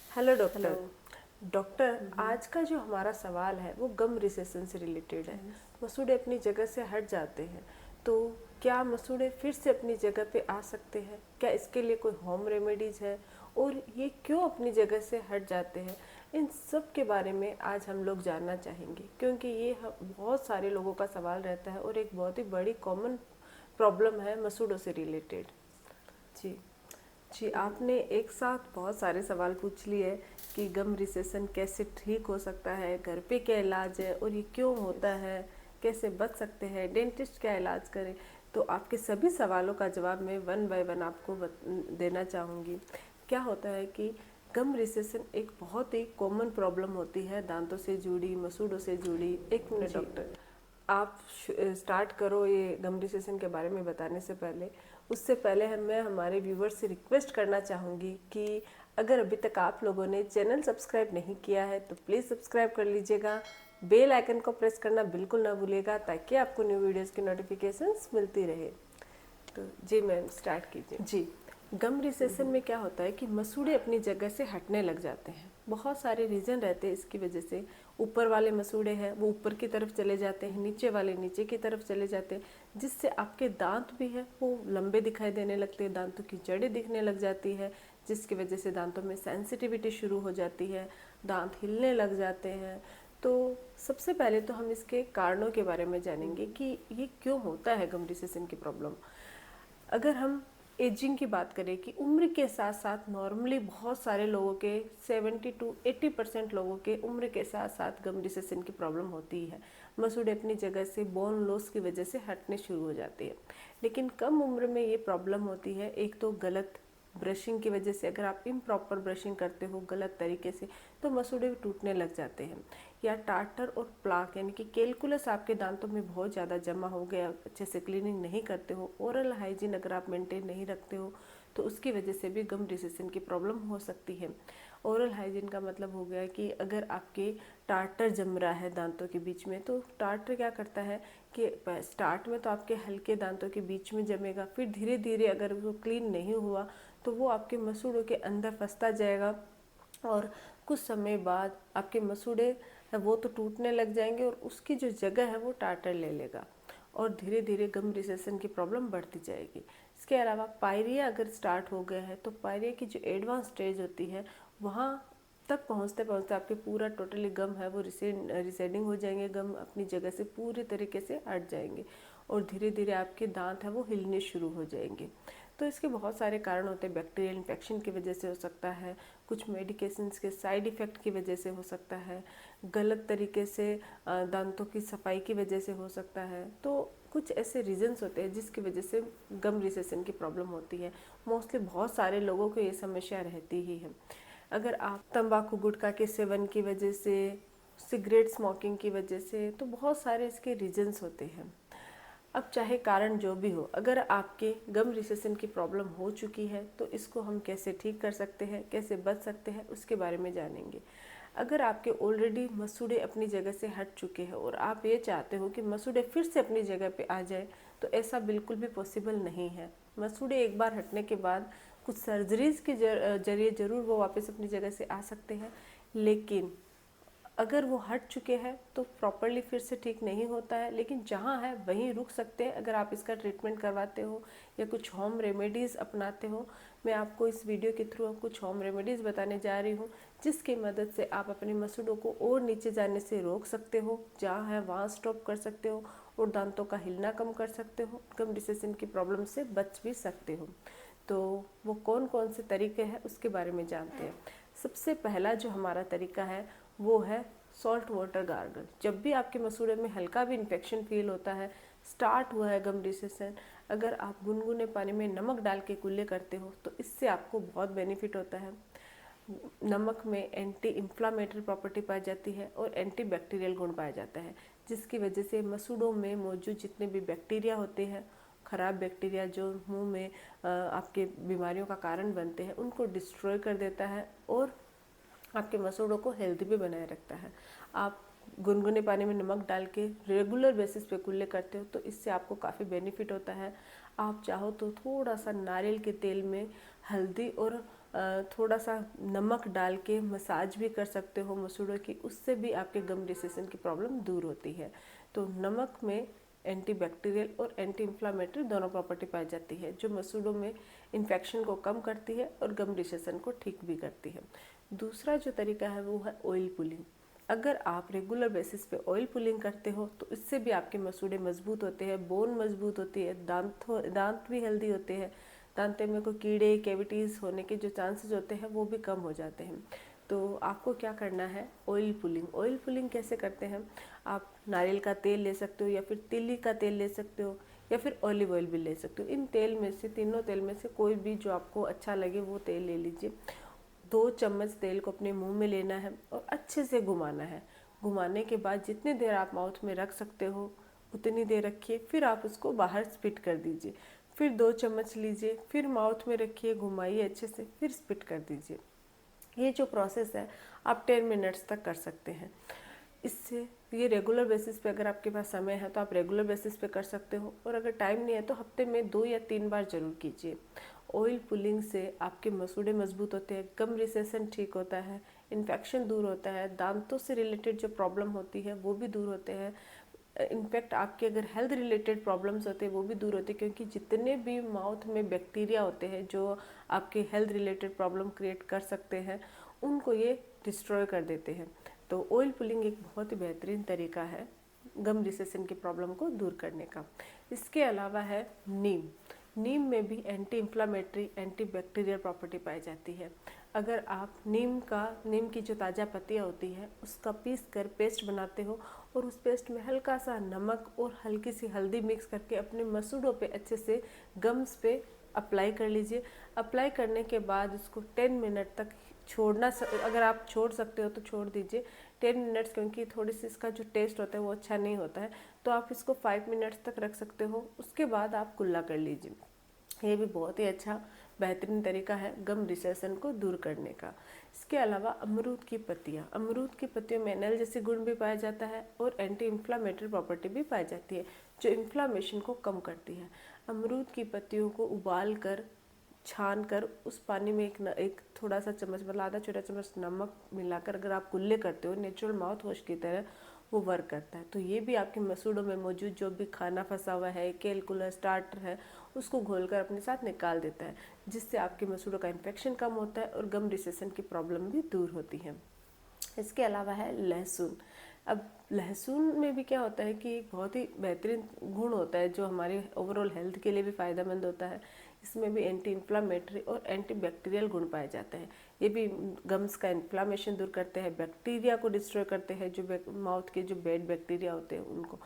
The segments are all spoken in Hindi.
Hello hello. डॉक्टर। डॉक्टर, आज का जो हमारा सवाल है वो गम रिसेशन से रिलेटेड है। मसूड़े अपनी जगह से हट जाते हैं, तो क्या मसूड़े फिर से अपनी जगह पे आ सकते हैं? क्या इसके लिए कोई होम रेमेडीज है? और ये क्यों अपनी जगह से हट जाते हैं? इन सब के बारे में आज हम लोग जानना चाहेंगे, क्योंकि ये बहुत सारे लोगों का सवाल रहता है और एक बहुत ही बड़ी कॉमन प्रॉब्लम है मसूड़ों से रिलेटेड। जी जी, आपने एक साथ बहुत सारे सवाल पूछ लिए कि गम रिसेशन कैसे ठीक हो सकता है, घर पे क्या इलाज है और ये क्यों होता है, कैसे बच सकते हैं, डेंटिस्ट क्या इलाज करे। तो आपके सभी सवालों का जवाब मैं वन बाय वन आपको देना चाहूँगी। क्या होता है कि गम रिसेशन एक बहुत ही कॉमन प्रॉब्लम होती है, दांतों से जुड़ी, मसूड़ों से जुड़ी। एक मिनट जी, डॉक्टर, आप स्टार्ट करो ये गम रिसेशन के बारे में बताने से पहले। उससे पहले मैं हमारे व्यूवर्स से रिक्वेस्ट करना चाहूँगी कि अगर अभी तक आप लोगों ने चैनल सब्सक्राइब नहीं किया है तो प्लीज़ सब्सक्राइब कर लीजिएगा। बेल आइकन को प्रेस करना बिल्कुल ना भूलिएगा, ताकि आपको न्यू वीडियोज़ की नोटिफिकेशंस मिलती रहे। तो जी मैम, स्टार्ट कीजिए। जी, गम रिसेशन में क्या होता है कि मसूड़े अपनी जगह से हटने लग जाते हैं। बहुत सारे रीज़न रहते हैं इसकी वजह से। ऊपर वाले मसूड़े हैं वो ऊपर की तरफ चले जाते हैं, नीचे वाले नीचे की तरफ चले जाते हैं, जिससे आपके दांत भी है वो लंबे दिखाई देने लगते हैं, दांतों की जड़ें दिखने लग जाती है, जिसकी वजह से दांतों में सेंसिटिविटी शुरू हो जाती है, दांत हिलने लग जाते हैं। तो सबसे पहले तो हम इसके कारणों के बारे में जानेंगे कि ये क्यों होता है गम रिसेशन की प्रॉब्लम। अगर हम एजिंग की बात करें कि उम्र के साथ साथ नॉर्मली बहुत सारे लोगों के 70 to 80% लोगों के उम्र के साथ साथ गम रिसेशन की प्रॉब्लम होती है। मसूड़े अपनी जगह से बोन लॉस की वजह से हटने शुरू हो जाते हैं। लेकिन कम उम्र में ये प्रॉब्लम होती है, एक तो गलत ब्रशिंग की वजह से। अगर आप इम्प्रॉपर ब्रशिंग करते हो गलत तरीके से तो मसूड़े टूटने लग जाते हैं। या टार्टर और प्लाक यानी कि कैलकुलस आपके दांतों में बहुत ज़्यादा जमा हो गया, अच्छे से क्लीनिंग नहीं करते हो, ओरल हाइजीन अगर आप मेंटेन नहीं रखते हो तो उसकी वजह से भी गम रिसेशन की प्रॉब्लम हो सकती है। ओरल हाइजीन का मतलब हो गया कि अगर आपके टार्टर जम रहा है दांतों के बीच में, तो टार्टर क्या करता है कि स्टार्ट में तो आपके हल्के दांतों के बीच में जमेगा, फिर धीरे धीरे अगर वो क्लीन नहीं हुआ तो वो आपके मसूड़ों के अंदर फंसता जाएगा, और कुछ समय बाद आपके मसूड़े वो तो टूटने लग जाएंगे और उसकी जो जगह है वो टार्टर ले लेगा, और धीरे धीरे गम रिसेशन की प्रॉब्लम बढ़ती जाएगी। इसके अलावा पायरिया अगर स्टार्ट हो गया है तो पायरिया की जो एडवांस स्टेज होती है वहाँ तक पहुँचते पहुँचते आपके पूरा टोटली गम है वो रिसेडिंग हो जाएंगे, गम अपनी जगह से पूरी तरीके से हट जाएंगे और धीरे धीरे आपके दांत है वो हिलने शुरू हो जाएंगे। तो इसके बहुत सारे कारण होते हैं। बैक्टीरियल इन्फेक्शन की वजह से हो सकता है, कुछ मेडिकेशंस के साइड इफ़ेक्ट की वजह से हो सकता है, गलत तरीके से दांतों की सफाई की वजह से हो सकता है। तो कुछ ऐसे रीजंस होते हैं जिसकी वजह से गम रिसेशन की प्रॉब्लम होती है। मोस्टली बहुत सारे लोगों को ये समस्या रहती ही है। अगर आप तंबाकू गुटखा के सेवन की वजह से, सिगरेट स्मोकिंग की वजह से, तो बहुत सारे इसके रीजंस होते हैं। अब चाहे कारण जो भी हो, अगर आपके गम रिसेशन की प्रॉब्लम हो चुकी है तो इसको हम कैसे ठीक कर सकते हैं, कैसे बच सकते हैं, उसके बारे में जानेंगे। अगर आपके ऑलरेडी मसूड़े अपनी जगह से हट चुके हैं और आप ये चाहते हो कि मसूड़े फिर से अपनी जगह पे आ जाए, तो ऐसा बिल्कुल भी पॉसिबल नहीं है। मसूड़े एक बार हटने के बाद कुछ सर्जरीज के जरिए ज़रूर वो वापस अपनी जगह से आ सकते हैं, लेकिन अगर वो हट चुके हैं तो प्रॉपरली फिर से ठीक नहीं होता है। लेकिन जहाँ है वहीं रुक सकते हैं अगर आप इसका ट्रीटमेंट करवाते हो या कुछ होम रेमेडीज़ अपनाते हो। मैं आपको इस वीडियो के थ्रू कुछ होम रेमेडीज़ बताने जा रही हूँ, जिसकी मदद से आप अपने मसूड़ों को और नीचे जाने से रोक सकते हो, जहाँ है वहाँ स्टॉप कर सकते हो और दांतों का हिलना कम कर सकते हो, गम रिसेशन की प्रॉब्लम से बच भी सकते हो। तो वो कौन कौन से तरीके हैं उसके बारे में जानते हैं। सबसे पहला जो हमारा तरीका है वो है सॉल्ट वाटर गार्गल। जब भी आपके मसूड़े में हल्का भी इन्फेक्शन फील होता है, स्टार्ट हुआ है गम रिसेशन, अगर आप गुनगुने पानी में नमक डाल के कुल्ले करते हो तो इससे आपको बहुत बेनिफिट होता है। नमक में एंटी इन्फ्लामेटरी प्रॉपर्टी पाई जाती है और एंटी बैक्टीरियल गुण पाया जाता है, जिसकी वजह से मसूड़ों में मौजूद जितने भी बैक्टीरिया होते हैं, ख़राब बैक्टीरिया जो मुंह में आपके बीमारियों का कारण बनते हैं, उनको डिस्ट्रॉय कर देता है और आपके मसूड़ों को हेल्दी भी बनाए रखता है। आप गुनगुने पानी में नमक डाल के रेगुलर बेसिस पे कुल्ले करते हो तो इससे आपको काफ़ी बेनिफिट होता है। आप चाहो तो थोड़ा सा नारियल के तेल में हल्दी और थोड़ा सा नमक डाल के मसाज भी कर सकते हो मसूड़ों की, उससे भी आपके गम रिसेशन की प्रॉब्लम दूर होती है। तो नमक में एंटीबैक्टीरियल और एंटी इन्फ्लामेटरी दोनों प्रॉपर्टी पाई जाती है, जो मसूड़ों में इन्फेक्शन को कम करती है और गम रिसेशन को ठीक भी करती है। दूसरा जो तरीका है वो है ऑयल पुलिंग। अगर आप रेगुलर बेसिस पे ऑयल पुलिंग करते हो तो इससे भी आपके मसूड़े मजबूत होते हैं, बोन मजबूत होती है, दांत भी हेल्दी होते हैं, दांते में कोई कीड़े कैविटीज़ होने के जो चांसेस होते हैं वो भी कम हो जाते हैं। तो आपको क्या करना है, ऑयल पुलिंग। ऑयल पुलिंग कैसे करते हैं, आप नारियल का तेल ले सकते हो या फिर तिल्ली का तेल ले सकते हो या फिर ऑलिव ऑयल भी ले सकते हो। इन तेल में से, तीनों तेल में से कोई भी जो आपको अच्छा लगे वो तेल ले लीजिए। 2 चम्मच तेल को अपने मुंह में लेना है और अच्छे से घुमाना है। घुमाने के बाद जितनी देर आप माउथ में रख सकते हो उतनी देर रखिए, फिर आप उसको बाहर स्पिट कर दीजिए। फिर 2 चम्मच लीजिए, फिर माउथ में रखिए, घुमाइए अच्छे से, फिर स्पिट कर दीजिए। ये जो प्रोसेस है आप 10 मिनट्स तक कर सकते हैं। इससे ये रेगुलर बेसिस पे, अगर आपके पास समय है तो आप रेगुलर बेसिस पे कर सकते हो, और अगर टाइम नहीं है तो हफ्ते में 2 या 3 बार जरूर कीजिए। ऑयल पुलिंग से आपके मसूड़े मजबूत होते हैं, गम रिसेशन ठीक होता है, इन्फेक्शन दूर होता है, दांतों से रिलेटेड जो प्रॉब्लम होती है वो भी दूर होते हैं। इनफैक्ट आपके अगर हेल्थ रिलेटेड प्रॉब्लम्स होते हैं वो भी दूर होते हैं, क्योंकि जितने भी माउथ में बैक्टीरिया होते हैं जो आपके हेल्थ रिलेटेड प्रॉब्लम क्रिएट कर सकते हैं उनको ये डिस्ट्रॉय कर देते हैं। तो ऑयल पुलिंग एक बहुत ही बेहतरीन तरीका है गम रिसेशन की प्रॉब्लम को दूर करने का। इसके अलावा है नीम। नीम में भी anti inflammatory, anti bacterial property पाई जाती है। अगर आप नीम की जो ताज़ा पत्तियाँ होती है उसका पीस कर पेस्ट बनाते हो और उस पेस्ट में हल्का सा नमक और हल्की सी हल्दी मिक्स करके अपने मसूड़ों पे अच्छे से गम्स पे अप्लाई कर लीजिए। अप्लाई करने के बाद उसको 10 मिनट तक छोड़ना, अगर आप छोड़ सकते हो तो छोड़ दीजिए 10 मिनट्स, क्योंकि थोड़ी सी इसका जो टेस्ट होता है वो अच्छा नहीं होता है। तो आप इसको 5 मिनट्स तक रख सकते हो, उसके बाद आप कुल्ला कर लीजिए। ये भी बहुत ही अच्छा बेहतरीन तरीका है गम रिसेशन को दूर करने का। इसके अलावा अमरूद की पत्तियों में एनाल्जेसिक गुण भी पाया जाता है और एंटी इन्फ्लामेटरी प्रॉपर्टी भी पाई जाती है जो इन्फ्लामेशन को कम करती है। अमरूद की पत्तियों को उबाल कर, छान कर, उस पानी में एक थोड़ा सा चम्मच, मतलब आधा छोटा चम्मच नमक मिलाकर अगर आप कुल्ले करते हो, नेचुरल माउथ वॉश की तरह वो वर्क करता है। तो ये भी आपके मसूड़ों में मौजूद जो भी खाना फंसा हुआ है, कैलकुलस, स्टार्टर है, उसको घोलकर अपने साथ निकाल देता है, जिससे आपके मसूड़ों का इन्फेक्शन कम होता है और गम रिसेशन की प्रॉब्लम भी दूर होती है। इसके अलावा है लहसुन। अब लहसुन में भी क्या होता है कि बहुत ही बेहतरीन गुण होता है जो हमारे ओवरऑल हेल्थ के लिए भी फ़ायदेमंद होता है। इसमें भी एंटी इन्फ्लामेटरी और एंटी बैक्टीरियल गुण पाए जाते हैं। ये भी गम्स का इन्फ्लामेशन दूर करते हैं, बैक्टीरिया को डिस्ट्रॉय करते हैं, जो माउथ के जो बैड बैक्टीरिया होते हैं उनको।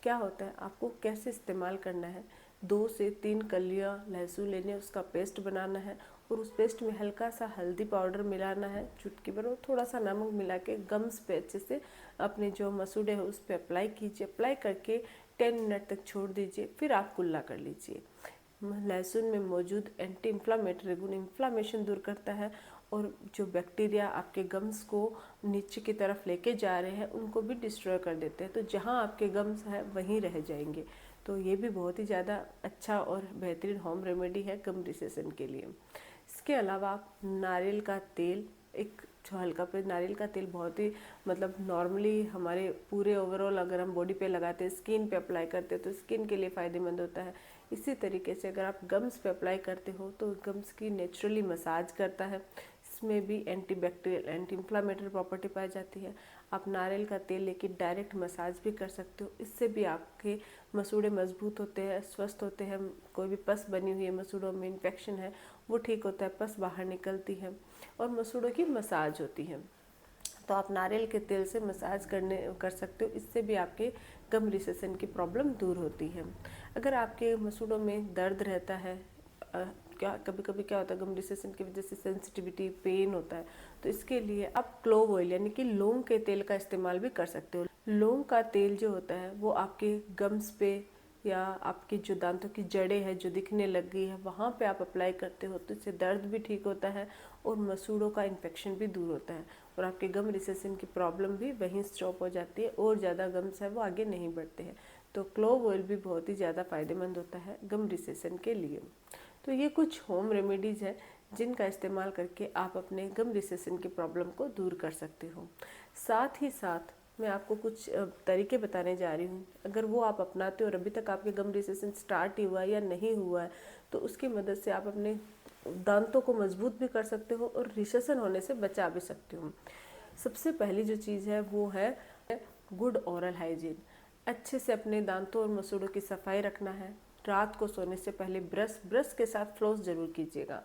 क्या होता है, आपको कैसे इस्तेमाल करना है, 2 से 3 कलियाँ लहसुन लेने, उसका पेस्ट बनाना है और उस पेस्ट में हल्का सा हल्दी पाउडर मिलाना है, चुटकी भर, और थोड़ा सा नमक मिला के गम्स पे अच्छे से अपने जो मसूड़े हैं उस पर अप्लाई कीजिए। अप्लाई करके 10 मिनट तक छोड़ दीजिए, फिर आप कुल्ला कर लीजिए। लहसुन में मौजूद एंटी इन्फ्लामेटरी गुण इन्फ्लामेशन दूर करता है और जो बैक्टीरिया आपके गम्स को नीचे की तरफ लेके जा रहे हैं उनको भी डिस्ट्रॉय कर देते हैं। तो जहाँ आपके गम्स हैं वहीं रह जाएंगे। तो ये भी बहुत ही ज़्यादा अच्छा और बेहतरीन होम रेमेडी है गम रिसेशन के लिए। इसके अलावा आप नारियल का तेल, एक जो हल्का पे नारियल का तेल बहुत ही मतलब नॉर्मली हमारे पूरे ओवरऑल अगर हम बॉडी पे लगाते हैं, स्किन पे अप्लाई करते हैं तो स्किन के लिए फ़ायदेमंद होता है। इसी तरीके से अगर आप गम्स पे अप्लाई करते हो तो गम्स की नेचुरली मसाज करता है। इसमें भी anti bacterial, anti inflammatory property पाई जाती है। आप नारियल का तेल लेके डायरेक्ट मसाज भी कर सकते हो, इससे भी आपके मसूड़े मजबूत होते हैं, स्वस्थ होते हैं। कोई भी पस बनी हुई है मसूड़ों में, इन्फेक्शन है, वो ठीक होता है, पस बाहर निकलती है और मसूड़ों की मसाज होती है। तो आप नारियल के तेल से मसाज कर सकते हो, इससे भी आपके गम रिसेशन की प्रॉब्लम दूर होती है। अगर आपके मसूड़ों में दर्द रहता है, क्या कभी कभी क्या होता है गम रिसेशन की वजह से सेंसिटिविटी, पेन होता है, तो इसके लिए आप क्लोव ऑयल यानी कि लौंग के तेल का इस्तेमाल भी कर सकते हो। लौंग का तेल जो होता है वो आपके गम्स पे या आपकी जो दांतों की जड़ें हैं जो दिखने लग गई है वहाँ पे आप अप्लाई करते हो तो इससे दर्द भी ठीक होता है और मसूड़ों का इन्फेक्शन भी दूर होता है और आपके गम रिसेशन की प्रॉब्लम भी वहीं स्टॉप हो जाती है और ज़्यादा गम्स है वो आगे नहीं बढ़ते हैं। तो क्लोव ऑयल भी बहुत ही ज़्यादा फ़ायदेमंद होता है गम रिसेशन के लिए। तो ये कुछ होम रेमेडीज़ है जिनका इस्तेमाल करके आप अपने गम रिसेशन की प्रॉब्लम को दूर कर सकते हो। साथ ही साथ मैं आपको कुछ तरीके बताने जा रही हूँ, अगर वो आप अपनाते हो और अभी तक आपके गम रिसेशन स्टार्ट ही हुआ है या नहीं हुआ है तो उसकी मदद से आप अपने दांतों को मजबूत भी कर सकते हो और रिसेशन होने से बचा भी सकते हो। सबसे पहली जो चीज़ है वो है गुड ओरल हाइजीन। अच्छे से अपने दांतों और मसूड़ों की सफाई रखना है। रात को सोने से पहले ब्रश के साथ फ्लॉस जरूर कीजिएगा।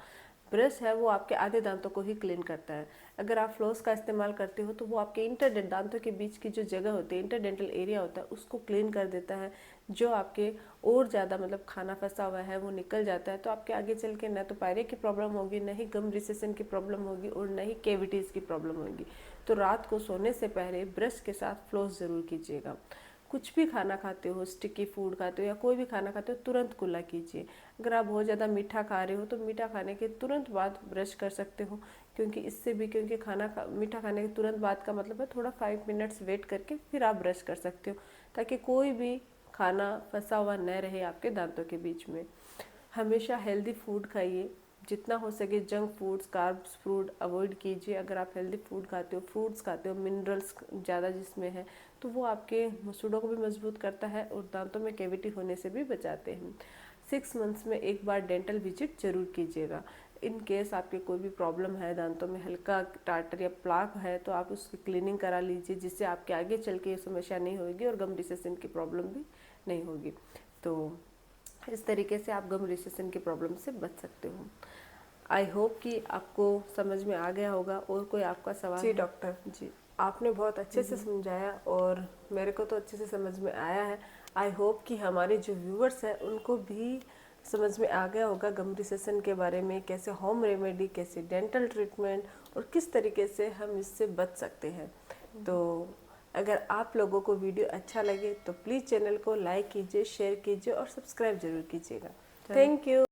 ब्रश है वो आपके आधे दांतों को ही क्लीन करता है। अगर आप फ्लॉस का इस्तेमाल करते हो तो वो आपके इंटरडेंट दांतों के बीच की जो जगह होती है, इंटरडेंटल एरिया होता है, उसको क्लीन कर देता है। जो आपके और ज़्यादा मतलब खाना फंसा हुआ है वो निकल जाता है, तो आपके आगे चल के न तो पायरिया की प्रॉब्लम होगी, न ही गम रिसेशन की प्रॉब्लम होगी और न ही कैविटीज़ की प्रॉब्लम होगी। तो रात को सोने से पहले ब्रश के साथ फ्लॉस ज़रूर कीजिएगा। कुछ भी खाना खाते हो, स्टिकी फूड खाते हो या कोई भी खाना खाते हो, तुरंत कुल्ला कीजिए। अगर आप बहुत ज़्यादा मीठा खा रहे हो तो मीठा खाने के तुरंत बाद ब्रश कर सकते हो, क्योंकि इससे भी क्योंकि मीठा खाने के तुरंत बाद का मतलब है थोड़ा 5 मिनट्स वेट करके फिर आप ब्रश कर सकते हो, ताकि कोई भी खाना फंसा हुआ न रहे आपके दांतों के बीच में। हमेशा हेल्दी फूड खाइए, जितना हो सके junk foods, carbs food avoid कीजिए। अगर आप हेल्दी फूड खाते हो, फ्रूट्स खाते हो, मिनरल्स ज़्यादा जिसमें है, तो वो आपके मसूड़ों को भी मजबूत करता है और दांतों में कैविटी होने से भी बचाते हैं। 6 मंथ्स में एक बार डेंटल विजिट जरूर कीजिएगा। इन केस आपके कोई भी प्रॉब्लम है, दांतों में हल्का टार्टर या प्लाक है, तो आप उसकी क्लीनिंग करा लीजिए, जिससे आपके आगे चल के ये समस्या नहीं होगी और गम रिसेशन की प्रॉब्लम भी नहीं होगी। तो इस तरीके से आप गम रिसेशन की प्रॉब्लम से बच सकते हो। आई होप कि आपको समझ में आ गया होगा। और कोई आपका सवाल जी है? डॉक्टर, जी, आपने बहुत अच्छे से समझाया और मेरे को तो अच्छे से समझ में आया है। आई होप कि हमारे जो व्यूअर्स हैं उनको भी समझ में आ गया होगा गम रिसेशन के बारे में, कैसे होम रेमेडी, कैसे डेंटल ट्रीटमेंट और किस तरीके से हम इससे बच सकते हैं। तो अगर आप लोगों को वीडियो अच्छा लगे तो प्लीज़ चैनल को लाइक कीजिए, शेयर कीजिए और सब्सक्राइब जरूर कीजिएगा। Thank you.